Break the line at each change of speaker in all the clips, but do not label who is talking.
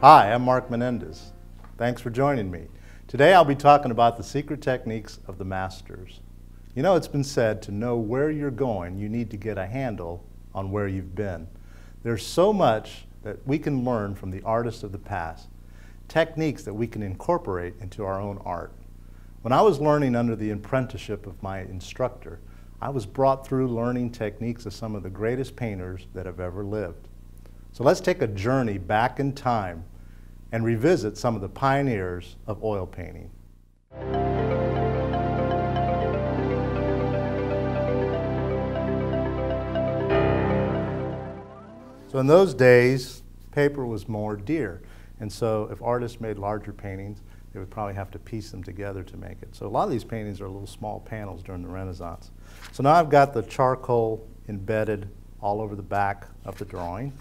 Hi, I'm Mark Menendez. Thanks for joining me. Today I'll be talking about the secret techniques of the masters. You know, it's been said to know where you're going, you need to get a handle on where you've been. There's so much that we can learn from the artists of the past, techniques that we can incorporate into our own art. When I was learning under the apprenticeship of my instructor, I was brought through learning techniques of some of the greatest painters that have ever lived. So let's take a journey back in time and revisit some of the pioneers of oil painting. So in those days, paper was more dear. And so if artists made larger paintings, they would probably have to piece them together to make it. So a lot of these paintings are little small panels during the Renaissance. So now I've got the charcoal embedded all over the back of the drawing.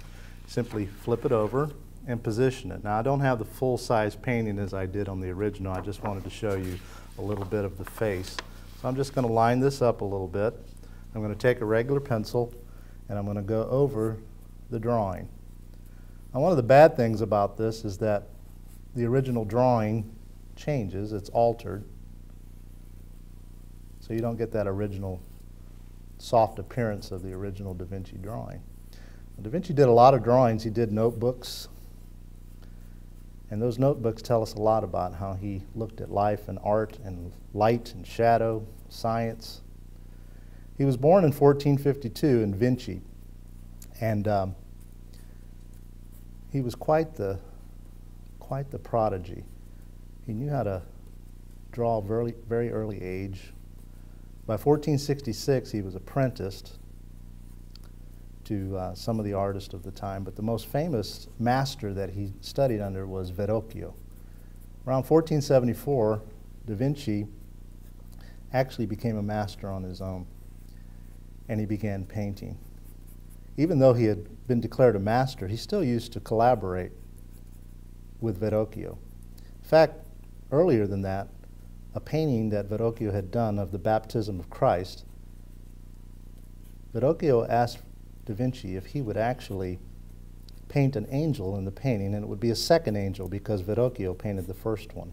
Simply flip it over and position it. Now I don't have the full-size painting as I did on the original. I just wanted to show you a little bit of the face. So I'm just going to line this up a little bit. I'm going to take a regular pencil and I'm going to go over the drawing. Now one of the bad things about this is that the original drawing changes, it's altered. So you don't get that original soft appearance of the original Da Vinci drawing. Da Vinci did a lot of drawings. He did notebooks, and those notebooks tell us a lot about how he looked at life and art and light and shadow, science. He was born in 1452 in Vinci, and he was quite the prodigy. He knew how to draw very early age. By 1466, he was apprenticed to some of the artists of the time, but the most famous master that he studied under was Verrocchio. Around 1474, Da Vinci actually became a master on his own, and he began painting. Even though he had been declared a master, he still used to collaborate with Verrocchio. In fact, earlier than that, a painting that Verrocchio had done of the baptism of Christ, Verrocchio asked Da Vinci if he would actually paint an angel in the painting, and it would be a second angel because Verrocchio painted the first one.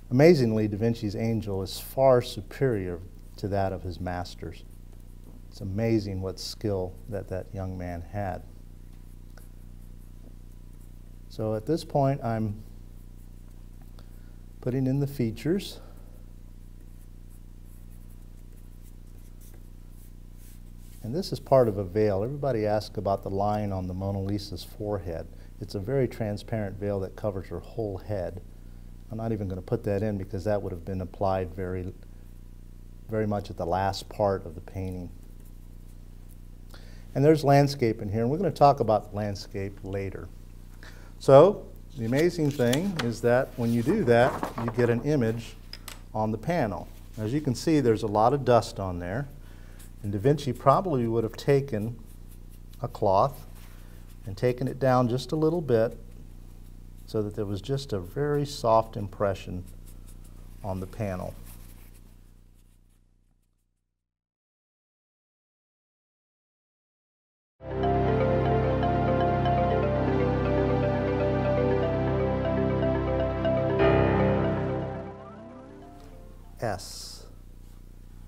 Amazingly, Da Vinci's angel is far superior to that of his masters. It's amazing what skill that young man had. So at this point, I'm putting in the features. And this is part of a veil. Everybody asks about the line on the Mona Lisa's forehead. It's a very transparent veil that covers her whole head. I'm not even going to put that in because that would have been applied very much at the last part of the painting. And there's landscape in here, and we're going to talk about landscape later. So the amazing thing is that when you do that, you get an image on the panel. As you can see, there's a lot of dust on there. And Da Vinci probably would have taken a cloth and taken it down just a little bit so that there was just a very soft impression on the panel.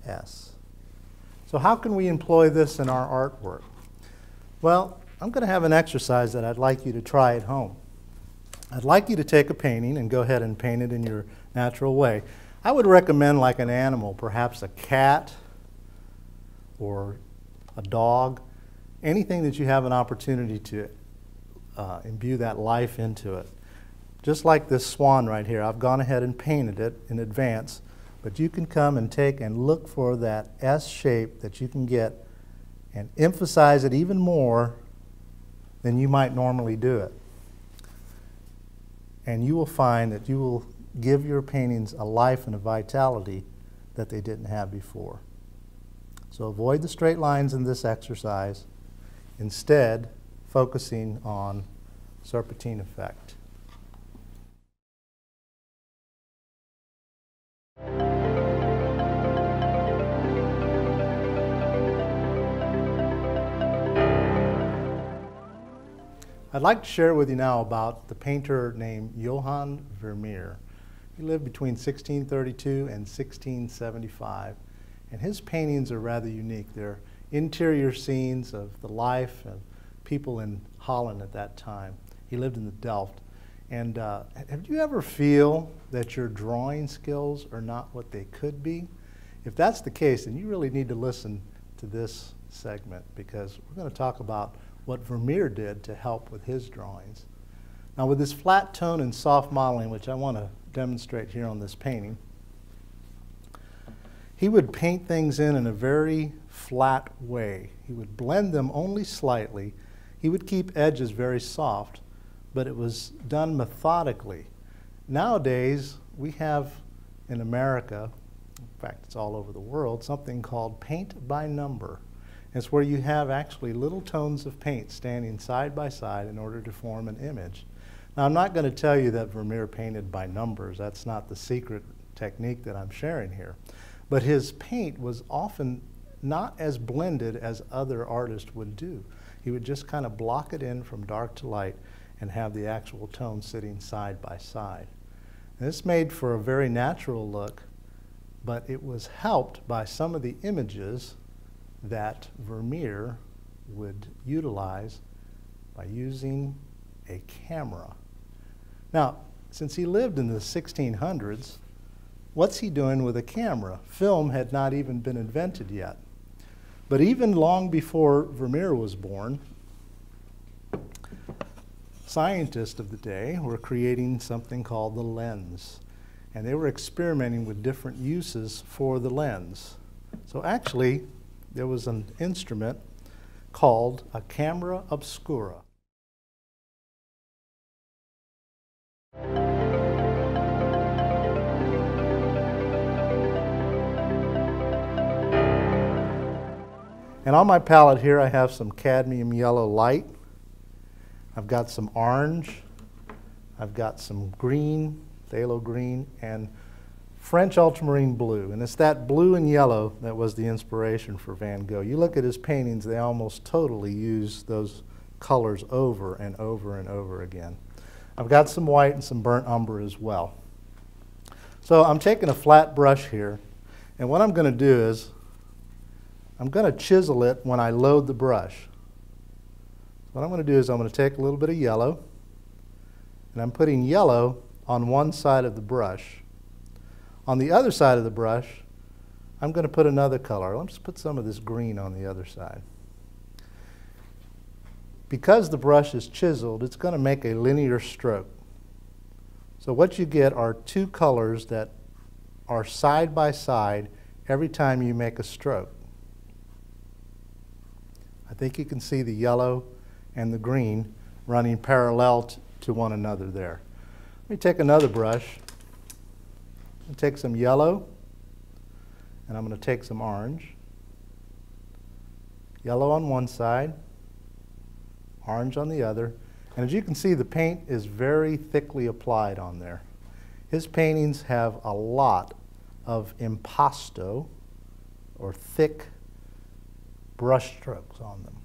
S. So how can we employ this in our artwork? Well, I'm going to have an exercise that I'd like you to try at home. I'd like you to take a painting and go ahead and paint it in your natural way. I would recommend like an animal, perhaps a cat or a dog, anything that you have an opportunity to imbue that life into it. Just like this swan right here, I've gone ahead and painted it in advance. But you can come and take and look for that S shape that you can get and emphasize it even more than you might normally do it. And you will find that you will give your paintings a life and a vitality that they didn't have before. So avoid the straight lines in this exercise, instead focusing on serpentine effect. I'd like to share with you now about the painter named Johann Vermeer. He lived between 1632 and 1675, and his paintings are rather unique. They're interior scenes of the life of people in Holland at that time. He lived in the Delft. And have you ever feel that your drawing skills are not what they could be? If that's the case, then you really need to listen to this segment, because we're going to talk about what Vermeer did to help with his drawings. Now, with this flat tone and soft modeling, which I want to demonstrate here on this painting, he would paint things in a very flat way. He would blend them only slightly. He would keep edges very soft, but it was done methodically. Nowadays, we have in America, in fact, it's all over the world, something called paint by number. It's where you have actually little tones of paint standing side by side in order to form an image. Now, I'm not going to tell you that Vermeer painted by numbers. That's not the secret technique that I'm sharing here. But his paint was often not as blended as other artists would do. He would just kind of block it in from dark to light and have the actual tone sitting side by side. And this made for a very natural look, but it was helped by some of the images that Vermeer would utilize by using a camera. Now, since he lived in the 1600s, what's he doing with a camera? Film had not even been invented yet. But even long before Vermeer was born, scientists of the day were creating something called the lens. And they were experimenting with different uses for the lens. So actually, there was an instrument called a camera obscura. And on my palette here, I have some cadmium yellow light. I've got some orange. I've got some green, phthalo green, and French ultramarine blue. And it's that blue and yellow that was the inspiration for Van Gogh. You look at his paintings, they almost totally use those colors over and over and over again. I've got some white and some burnt umber as well. So I'm taking a flat brush here, and what I'm going to do is I'm going to chisel it when I load the brush. What I'm going to do is I'm going to take a little bit of yellow, and I'm putting yellow on one side of the brush. On the other side of the brush, I'm going to put another color. Let's put some of this green on the other side. Because the brush is chiseled, it's going to make a linear stroke. So what you get are two colors that are side by side every time you make a stroke. I think you can see the yellow and the green running parallel to one another there. Let me take another brush. I'm going to take some yellow, and I'm going to take some orange. Yellow on one side, orange on the other. And as you can see, the paint is very thickly applied on there. His paintings have a lot of impasto, or thick brush strokes on them.